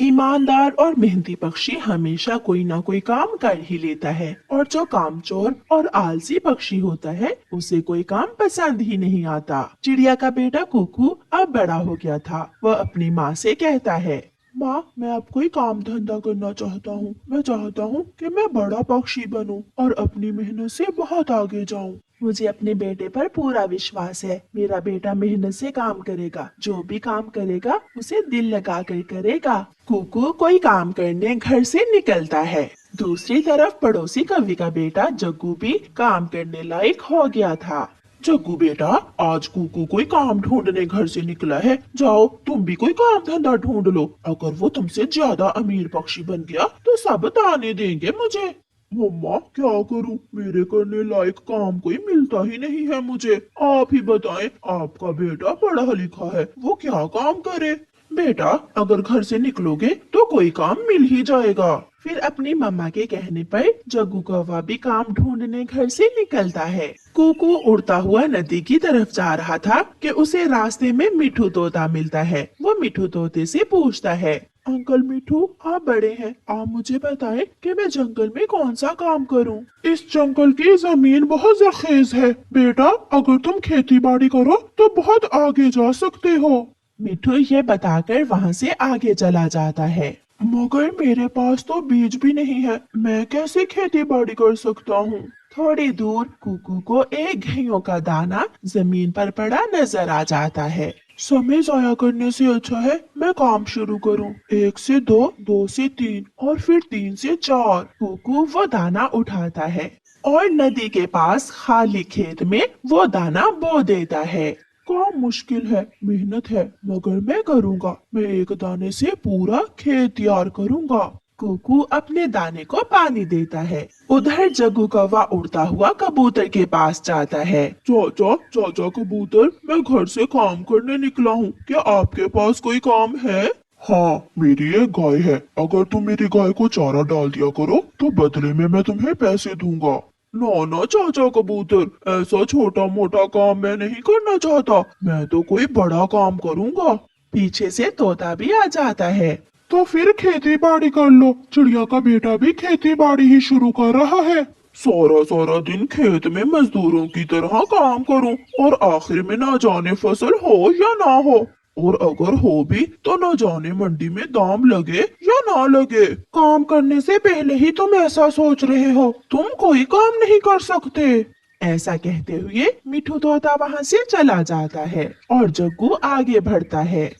ईमानदार और मेहनती पक्षी हमेशा कोई ना कोई काम कर ही लेता है, और जो कामचोर और आलसी पक्षी होता है उसे कोई काम पसंद ही नहीं आता। चिड़िया का बेटा कुकू अब बड़ा हो गया था। वह अपनी माँ से कहता है, माँ, मैं अब कोई काम धंधा करना चाहता हूँ। मैं चाहता हूँ कि मैं बड़ा पक्षी बनूं और अपनी मेहनत से बहुत आगे जाऊँ। मुझे अपने बेटे पर पूरा विश्वास है। मेरा बेटा मेहनत से काम करेगा, जो भी काम करेगा उसे दिल लगा कर करेगा। कुकू कोई काम करने घर से निकलता है। दूसरी तरफ पड़ोसी कवि का बेटा जग्गू भी काम करने लायक हो गया था। जग्गू बेटा, आज कुकू कोई काम ढूंढने घर से निकला है। जाओ तुम भी कोई काम धंधा ढूंढ लो। अगर वो तुमसे ज्यादा अमीर पक्षी बन गया तो सब ताने देंगे मुझे। मम्मा, क्या करूं? मेरे करने लायक काम कोई मिलता ही नहीं है मुझे। आप ही बताएं, आपका बेटा पढ़ा लिखा है, वो क्या काम करे? बेटा, अगर घर से निकलोगे तो कोई काम मिल ही जाएगा। फिर अपनी मम्मा के कहने पर जग्गू कौवा भी काम ढूंढने घर से निकलता है। कुकू उड़ता हुआ नदी की तरफ जा रहा था कि उसे रास्ते में मिठू तोता मिलता है। वो मिठू तोते से पूछता है, अंकल मिठू, आप बड़े हैं, आप मुझे बताएं कि मैं जंगल में कौन सा काम करूं? इस जंगल की जमीन बहुत जरखेज है बेटा, अगर तुम खेती बाड़ी करो तो बहुत आगे जा सकते हो। मिठू ये बताकर वहाँ से आगे चला जाता है। मगर मेरे पास तो बीज भी नहीं है, मैं कैसे खेती बाड़ी कर सकता हूँ? थोड़ी दूर कुकू को एक गेहूं का दाना जमीन पर पड़ा नजर आ जाता है। समय जाया करने से अच्छा है मैं काम शुरू करूं। 1 से 2, 2 से 3 और फिर 3 से 4। कुकू वो दाना उठाता है और नदी के पास खाली खेत में वो दाना बो देता है। काम मुश्किल है, मेहनत है, मगर मैं करूँगा। मैं एक दाने से पूरा खेत तैयार करूँगा। कुकू अपने दाने को पानी देता है। उधर जग्गू कौवा उड़ता हुआ कबूतर के पास जाता है। चाचा, चाचा कबूतर, मैं घर से काम करने निकला हूँ, क्या आपके पास कोई काम है? हाँ, मेरी एक गाय है, अगर तुम मेरी गाय को चारा डाल दिया करो तो बदले में मैं तुम्हें पैसे दूंगा। ना ना चाचा कबूतर, ऐसा छोटा मोटा काम मैं नहीं करना चाहता, मैं तो कोई बड़ा काम करूँगा। पीछे से तोता भी आ जाता है। तो फिर खेती बाड़ी कर लो, चिड़िया का बेटा भी खेती बाड़ी ही शुरू कर रहा है। सारा सारा दिन खेत में मजदूरों की तरह काम करूं और आखिर में ना जाने फसल हो या ना हो, और अगर हो भी तो न जाने मंडी में दाम लगे या ना लगे। काम करने से पहले ही तुम ऐसा सोच रहे हो, तुम कोई काम नहीं कर सकते। ऐसा कहते हुए मिठू तोता वहाँ से चला जाता है और जग्गू आगे बढ़ता है।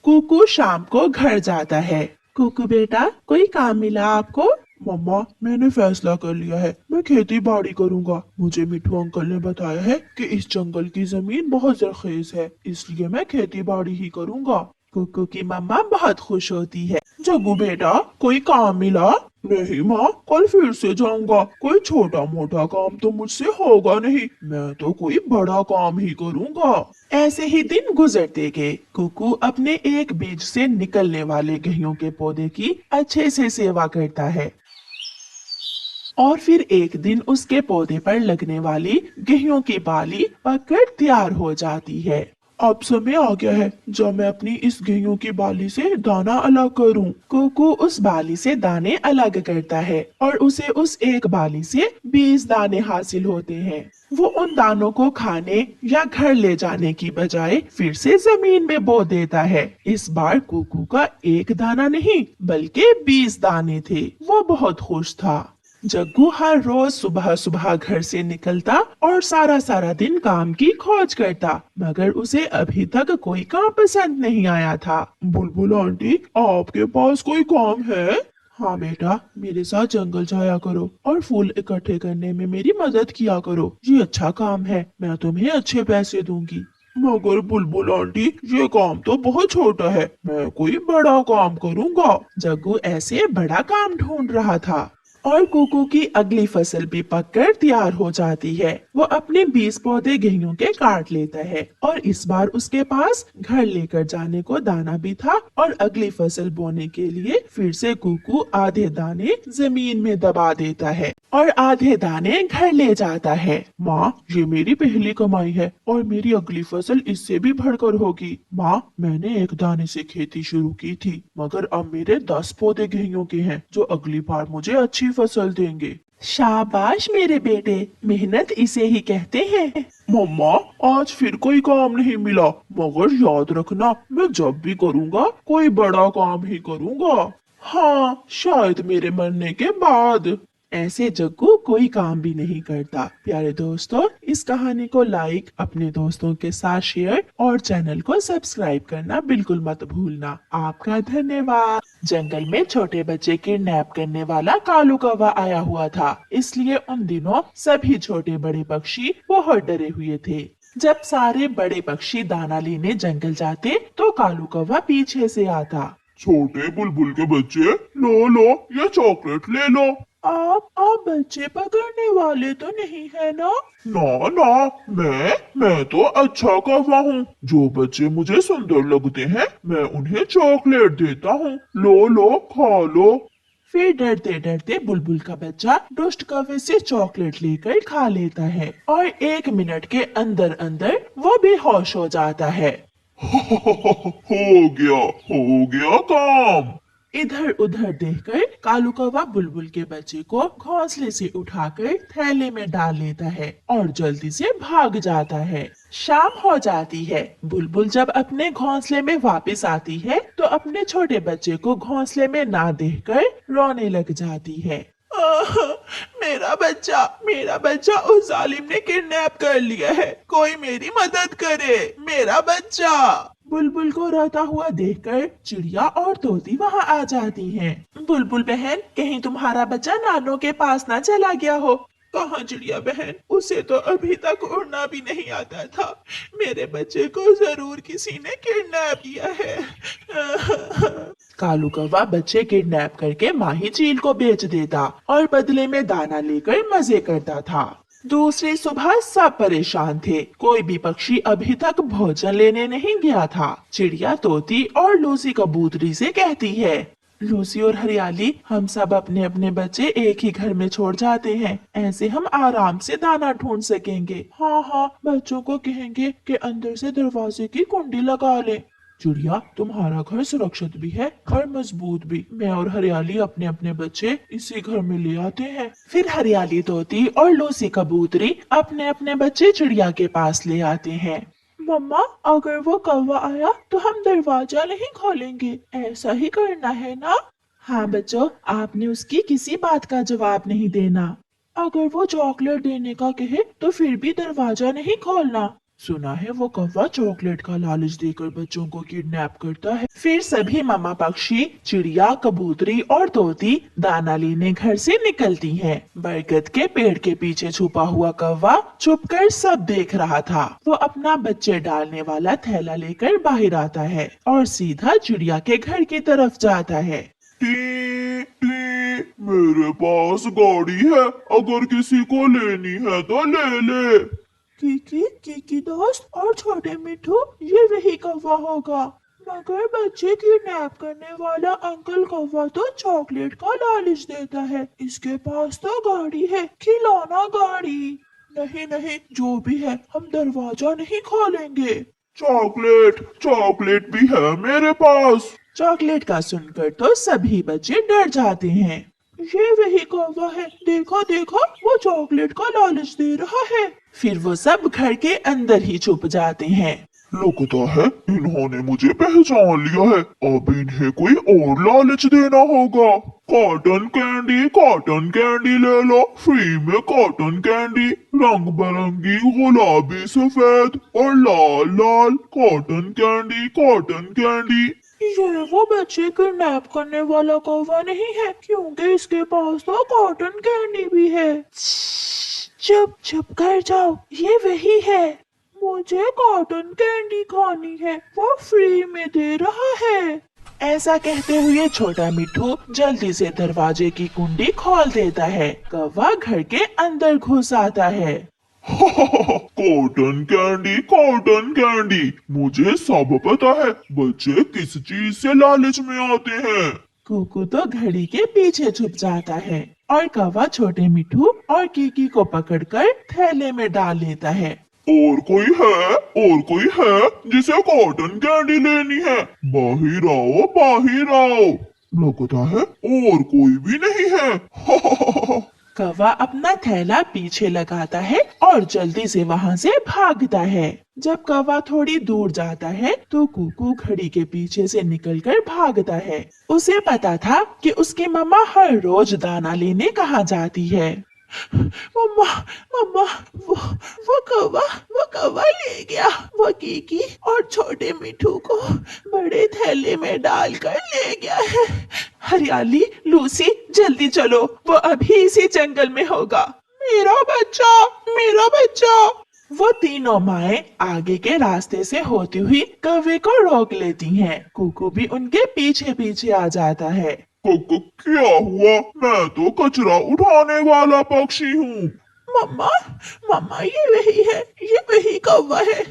कुकू शाम को घर जाता है। कुकू बेटा, कोई काम मिला आपको? मम्मा, मैंने फैसला कर लिया है, मैं खेती बाड़ी करूंगा। मुझे मिठू अंकल ने बताया है कि इस जंगल की जमीन बहुत जरखेज है, इसलिए मैं खेती बाड़ी ही करूंगा। कुकू की मम्मा बहुत खुश होती है। जग्गू बेटा, कोई काम मिला? नहीं माँ, कल फिर से जाऊंगा। कोई छोटा मोटा काम तो मुझसे होगा नहीं, मैं तो कोई बड़ा काम ही करूंगा। ऐसे ही दिन गुजरते गए। कुकू अपने एक बीज से निकलने वाले गेहूं के पौधे की अच्छे से सेवा करता है और फिर एक दिन उसके पौधे पर लगने वाली गेहूं की बाली पककर तैयार हो जाती है। अब समय आ गया है जब मैं अपनी इस गेहूं की बाली से दाना अलग करूं। कुकू उस बाली से दाने अलग करता है और उसे उस एक बाली से 20 दाने हासिल होते हैं। वो उन दानों को खाने या घर ले जाने की बजाय फिर से जमीन में बो देता है। इस बार कुकू का एक दाना नहीं बल्कि 20 दाने थे। वो बहुत खुश था। जग्गू हर रोज सुबह सुबह घर से निकलता और सारा सारा दिन काम की खोज करता, मगर उसे अभी तक कोई काम पसंद नहीं आया था। बुलबुल आंटी, आपके पास कोई काम है? हाँ बेटा, मेरे साथ जंगल जाया करो और फूल इकट्ठे करने में मेरी मदद किया करो। ये अच्छा काम है, मैं तुम्हें अच्छे पैसे दूंगी। मगर बुलबुल आंटी, ये काम तो बहुत छोटा है, मैं कोई बड़ा काम करूँगा। जग्गू ऐसे बड़ा काम ढूंढ रहा था और कुकू की अगली फसल भी पककर तैयार हो जाती है। वो अपने 20 पौधे गेहूं के काट लेता है और इस बार उसके पास घर लेकर जाने को दाना भी था और अगली फसल बोने के लिए फिर से कुकू आधे दाने जमीन में दबा देता है। और आधे दाने घर ले जाता है। माँ, ये मेरी पहली कमाई है और मेरी अगली फसल इससे भी बढ़कर होगी। माँ, मैंने एक दाने से खेती शुरू की थी, मगर अब मेरे 10 पौधे गेहूं के हैं जो अगली बार मुझे अच्छी फसल देंगे। शाबाश मेरे बेटे, मेहनत इसे ही कहते हैं। मम्मा, आज फिर कोई काम नहीं मिला, मगर याद रखना मैं जब भी करूँगा कोई बड़ा काम ही करूँगा। हाँ, शायद मेरे मरने के बाद। ऐसे जग्गू कोई काम भी नहीं करता। प्यारे दोस्तों, इस कहानी को लाइक, अपने दोस्तों के साथ शेयर और चैनल को सब्सक्राइब करना बिल्कुल मत भूलना। आपका धन्यवाद। जंगल में छोटे बच्चे किडनैप करने वाला कालू कौवा आया हुआ था, इसलिए उन दिनों सभी छोटे बड़े पक्षी बहुत डरे हुए थे। जब सारे बड़े पक्षी दाना लेने जंगल जाते तो कालू कौवा पीछे से आता। छोटे बुलबुल के बच्चे, लो ये चॉकलेट ले लो। आप बच्चे पकड़ने वाले तो नहीं है ना? ना, मैं तो अच्छा कौवा हूँ। जो बच्चे मुझे सुंदर लगते हैं मैं उन्हें चॉकलेट देता हूँ। लो खा लो। फिर डरते डरते बुलबुल का बच्चा दुष्ट कौवे से चॉकलेट लेकर खा लेता है और 1 मिनट के अंदर अंदर वो बेहोश हो जाता है। हो गया काम। इधर उधर देखकर कालू कौवा बुलबुल के बच्चे को घोंसले से उठाकर थैले में डाल लेता है और जल्दी से भाग जाता है। शाम हो जाती है। बुलबुल जब अपने घोंसले में वापस आती है तो अपने छोटे बच्चे को घोंसले में ना देखकर रोने लग जाती है। मेरा बच्चा उस जालिम ने किडनैप कर लिया है, कोई मेरी मदद करे, मेरा बच्चा। बुलबुल को रोता हुआ देखकर चिड़िया और तोती वहाँ आ जाती हैं। बुलबुल बहन, कहीं तुम्हारा बच्चा नानों के पास ना चला गया हो? कहाँ चिड़िया बहन, उसे तो अभी तक उड़ना भी नहीं आता था। मेरे बच्चे को जरूर किसी ने किडनैप किया है। कालू कौवा बच्चे किडनैप करके माही चील को बेच देता और बदले में दाना लेकर मजे करता था। दूसरी सुबह सब परेशान थे। कोई भी पक्षी अभी तक भोजन लेने नहीं गया था। चिड़िया तोती और लूसी कबूतरी से कहती है, लूसी और हरियाली, हम सब अपने अपने बच्चे एक ही घर में छोड़ जाते हैं, ऐसे हम आराम से दाना ढूंढ सकेंगे। हाँ, बच्चों को कहेंगे कि अंदर से दरवाजे की कुंडी लगा ले। चिड़िया, तुम्हारा घर सुरक्षित भी है और मजबूत भी। मैं और हरियाली अपने अपने बच्चे इसी घर में ले आते हैं। फिर हरियाली तोती और लूसी कबूतरी अपने अपने बच्चे चिड़िया के पास ले आते हैं। मम्मा, अगर वो कौवा आया तो हम दरवाजा नहीं खोलेंगे, ऐसा ही करना है ना? हाँ बच्चों, आपने उसकी किसी बात का जवाब नहीं देना। अगर वो चॉकलेट देने का कहे तो फिर भी दरवाजा नहीं खोलना। सुना है वो कौवा चॉकलेट का लालच देकर बच्चों को किडनैप करता है। फिर सभी मामा पक्षी चिड़िया, कबूतरी और तोती दाना लेने घर से निकलती हैं। बरगद के पेड़ के पीछे छुपा हुआ कौवा छुपकर सब देख रहा था। वो अपना बच्चे डालने वाला थैला लेकर बाहर आता है और सीधा चिड़िया के घर की तरफ जाता है। टी, मेरे पास गाड़ी है, अगर किसी को लेनी है तो ले ले। किकी दोस्त और छोटे मिठू, ये वही कौवा होगा, मगर बच्चे किडनैप करने वाला अंकल कौवा तो चॉकलेट का लालच देता है। इसके पास तो गाड़ी है, खिलौना गाड़ी। नहीं, जो भी है हम दरवाजा नहीं खोलेंगे। चॉकलेट भी है मेरे पास। चॉकलेट का सुनकर तो सभी बच्चे डर जाते हैं। ये वही कौवा है, देखो वो चॉकलेट का लालच दे रहा है। फिर वो सब घर के अंदर ही छुप जाते हैं। लगता है इन्होंने मुझे पहचान लिया है, अब इन्हें कोई और लालच देना होगा। कॉटन कैंडी ले लो, फ्री में कॉटन कैंडी, रंग बिरंगी गुलाबी सफेद और लाल कॉटन कैंडी। ये वो बच्चे किडनैप करने वाला कौवा नहीं है, क्योंकि इसके पास तो कॉटन कैंडी भी है। चुप कर जाओ, ये वही है। मुझे कॉटन कैंडी खानी है, वो फ्री में दे रहा है। ऐसा कहते हुए छोटा मिठू जल्दी से दरवाजे की कुंडी खोल देता है। कौवा घर के अंदर घुस आता है। कॉटन कैंडी, मुझे सब पता है बच्चे किस चीज से लालच में आते हैं। कुकू तो घड़ी के पीछे छुप जाता है। और कौवा छोटे मिठू और कीकी को पकड़कर थैले में डाल लेता है। और कोई है जिसे कॉटन कैंडी लेनी है? बाहर आओ। लगता है और कोई भी नहीं है। कौवा अपना थैला पीछे लगाता है और जल्दी से वहाँ से भागता है। जब कौवा थोड़ी दूर जाता है तो कुकू घड़ी के पीछे से निकलकर भागता है। उसे पता था कि उसकी मम्मा हर रोज दाना लेने कहाँ जाती है। मम्मा मम्मा वो कौवा ले गया वो कीकी और छोटे मिठू को बड़े थैले में डालकर ले गया है। हरियाली, लूसी, जल्दी चलो, वो अभी इसी जंगल में होगा। मेरा बच्चा। वो तीनों माएं आगे के रास्ते से होती हुई कौवे को रोक लेती हैं। कुकू भी उनके पीछे पीछे आ जाता है। क्या हुआ? मैं तो कचरा उठाने वाला पक्षी हूँ। मम्मा ये वही कौवा है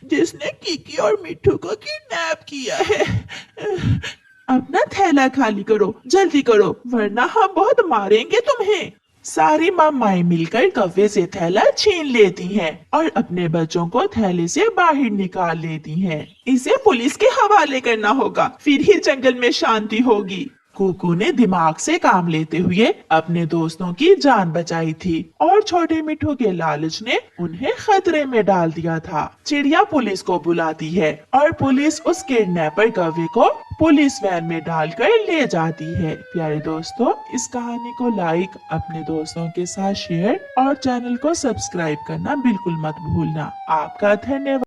जिसने कीकी और मिठू को किडनैप किया है। अपना थैला खाली करो, जल्दी करो, वरना हम बहुत मारेंगे तुम्हें। सारी मामाएं मिलकर कौवे से थैला छीन लेती हैं और अपने बच्चों को थैले से बाहर निकाल लेती हैं। इसे पुलिस के हवाले करना होगा, फिर ही जंगल में शांति होगी। कुकू ने दिमाग से काम लेते हुए अपने दोस्तों की जान बचाई थी और छोटे मिठू के लालच ने उन्हें खतरे में डाल दिया था। चिड़िया पुलिस को बुलाती है और पुलिस उस किडनैपर कौवे को पुलिस वैन में डालकर ले जाती है। प्यारे दोस्तों, इस कहानी को लाइक, अपने दोस्तों के साथ शेयर और चैनल को सब्सक्राइब करना बिल्कुल मत भूलना। आपका धन्यवाद।